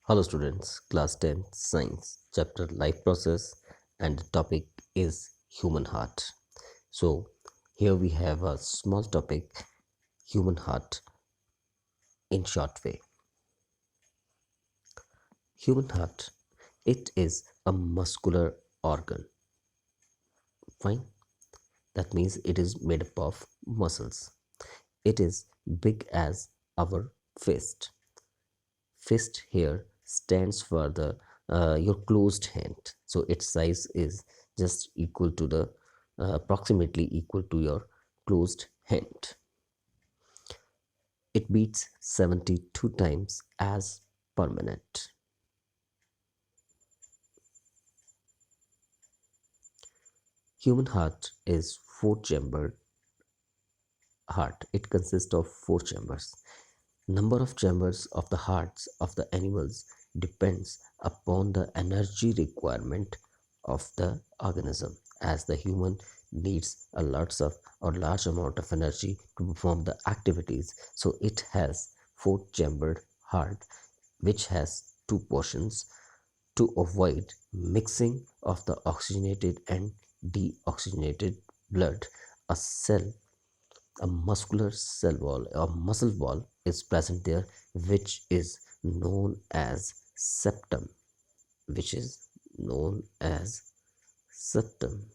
Hello students, class 10 science chapter life process and the topic is human heart. So here we have a small topic human heart in short way. Human heart, it is a muscular organ. Fine, that means it is made up of muscles. It is big as our fist. Fist here stands for the your closed hand, so its size is just equal to the approximately equal to your closed hand. It beats 72 times as per minute. Human heart is four chambered heart. It consists of four chambers. Number of chambers of the hearts of the animals depends upon the energy requirement of the organism, as the human needs a lots of or large amount of energy to perform the activities. So it has four chambered heart which has two portions to avoid mixing of the oxygenated and deoxygenated blood. A cell, a muscular cell wall or muscle wall is present there, which is known as septum, which is known as septum.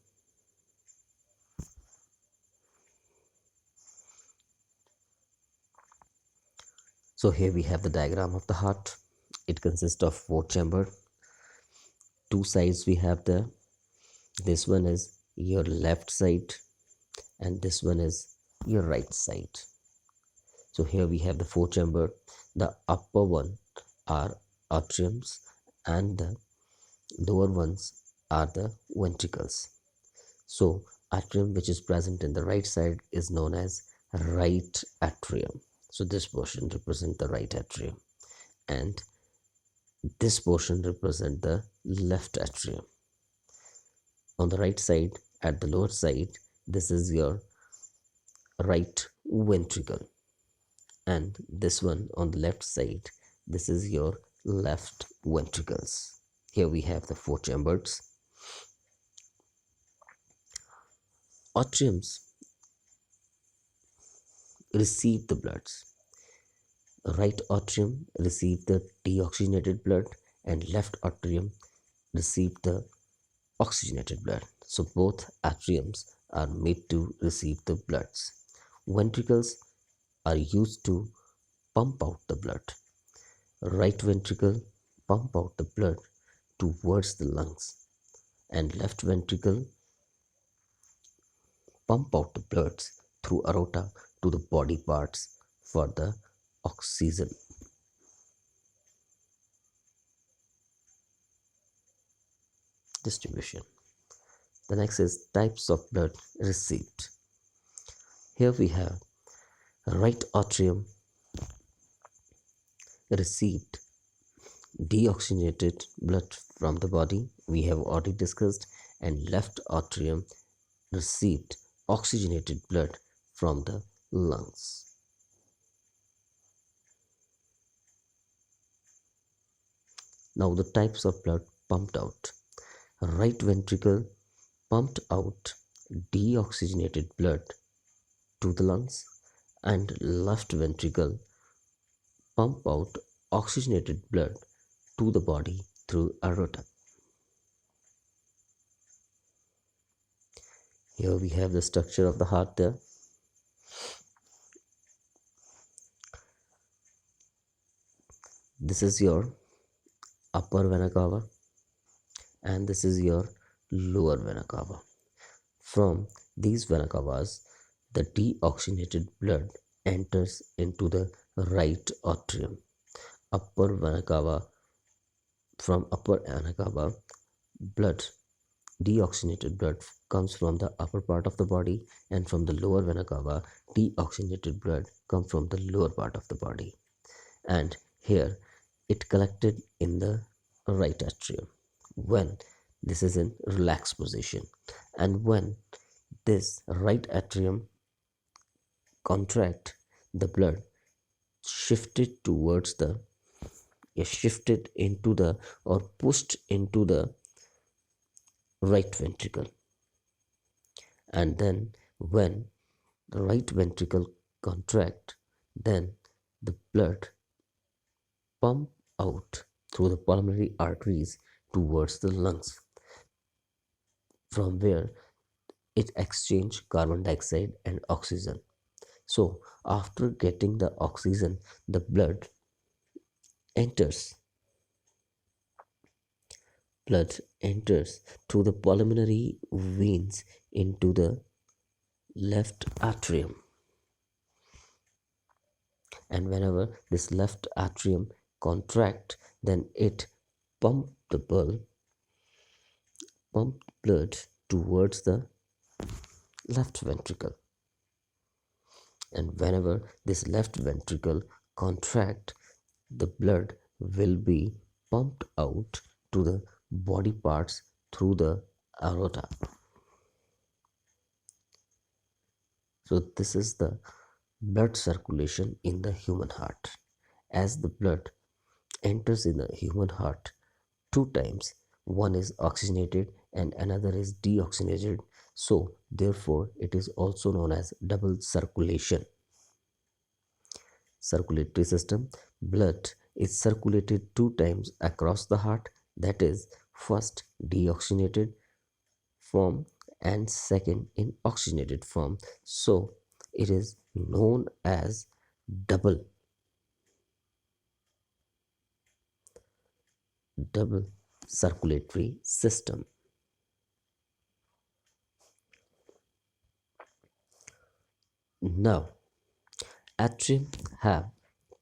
So here we have the diagram of the heart. It consists of four chamber. Two sides we have there. This one is your left side and this one is your right side. So here we have the four chamber. The upper one are atriums and the lower ones are the ventricles. So atrium which is present in the right side is known as right atrium. So this portion represent the right atrium and this portion represent the left atrium. On the right side, at the lower side, this is your right ventricle, and this one on the left side, this is your left ventricles. Here we have the four chambers. Atriums receive the bloods. Right atrium receive the deoxygenated blood and left atrium receive the oxygenated blood. So both atriums are made to receive the bloods. Ventricles are used to pump out the blood. Right ventricle pump out the blood towards the lungs and left ventricle pump out the bloods through aorta to the body parts for the oxygen. Distribution. The next is types of blood received. Here we have right atrium received deoxygenated blood from the body, we have already discussed, and left atrium received oxygenated blood from the lungs. Now the types of blood pumped out. Right ventricle pumped out deoxygenated blood to the lungs and left ventricle pump out oxygenated blood to the body through aorta. Here we have the structure of the heart there. This is your upper vena cava and this is your lower vena cava. From these vena cavas, the deoxygenated blood enters into the right atrium. Upper vena cava, from upper vena cava, blood, deoxygenated blood comes from the upper part of the body, and from the lower vena cava, deoxygenated blood comes from the lower part of the body. And here it collected in the right atrium when this is in relaxed position, and when this right atrium contract, the blood shifted towards the is shifted into the or pushed into the right ventricle. And then when the right ventricle contract, then the blood pump out through the pulmonary arteries towards the lungs, from where it exchange carbon dioxide and oxygen. So after getting the oxygen, the enters blood enters through the pulmonary veins into the left atrium. And whenever this left atrium contract, then it pump the pump blood towards the left ventricle. And whenever this left ventricle contract, the blood will be pumped out to the body parts through the aorta. So this is the blood circulation in the human heart. As the blood enters in the human heart two times, one is oxygenated and another is deoxygenated. So therefore it is also known as double circulation. Circulatory system: blood is circulated two times across the heart, that is, first deoxygenated form and second in oxygenated form. So it is known as double double circulatory system. Now atrium have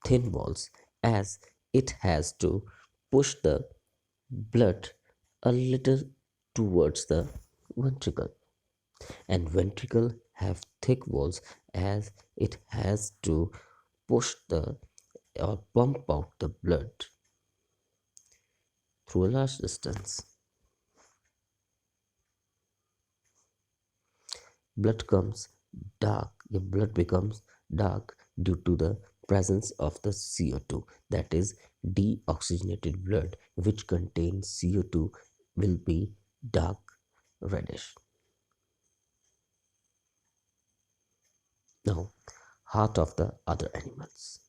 thin walls, as it has to push the blood a little towards the ventricle, and ventricle have thick walls, as it has to push the or pump out the blood through a large distance. Blood comes Your blood becomes dark due to the presence of the CO2, that is, deoxygenated blood which contains CO2 will be dark reddish. Now, heart of the other animals.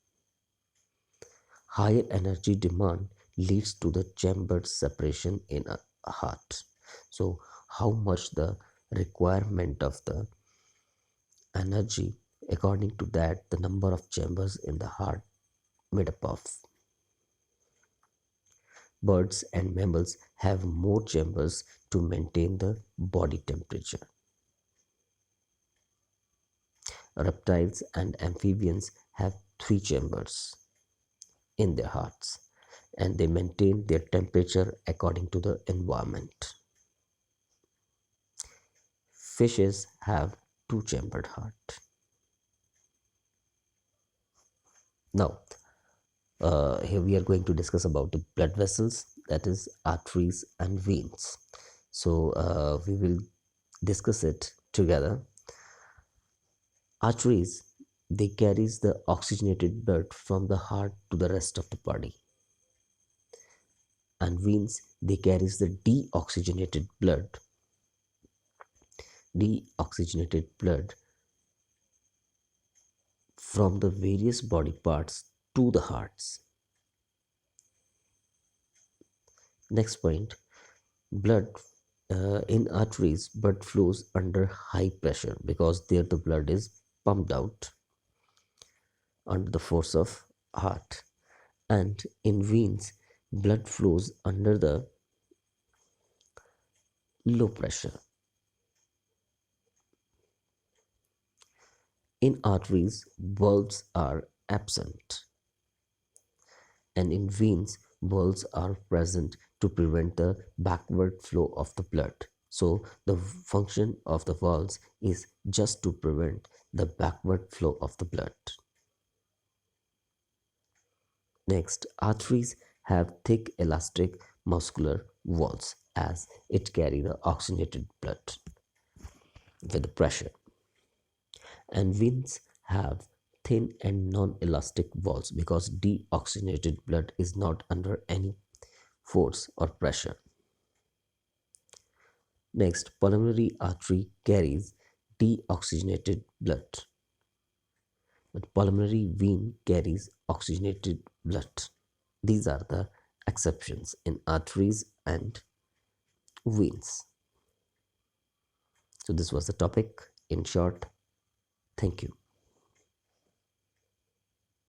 Higher energy demand leads to the chambered separation in a heart. So, how much the requirement of the energy, according to that, the number of chambers in the heart made up of. Birds and mammals have more chambers to maintain the body temperature. Reptiles and amphibians have three chambers in their hearts, and they maintain their temperature according to the environment. Fishes have two chambered heart. Now, here we are going to discuss about the blood vessels, that is arteries and veins. So we will discuss it together. Arteries, they carries the oxygenated blood from the heart to the rest of the body, and veins, they carries the deoxygenated blood from the various body parts to the hearts. Next point: blood in arteries, blood flows under high pressure because there the blood is pumped out under the force of heart, and in veins blood flows under the low pressure. In arteries valves are absent, and in veins valves are present to prevent the backward flow of the blood. So the function of the valves is just to prevent the backward flow of the blood. Next, arteries have thick elastic muscular walls, as it carry the oxygenated blood with the pressure, and veins have thin and non-elastic walls because deoxygenated blood is not under any force or pressure. Next, pulmonary artery carries deoxygenated blood, but pulmonary vein carries oxygenated blood. These are the exceptions in arteries and veins. So, this was the topic in short. Thank you.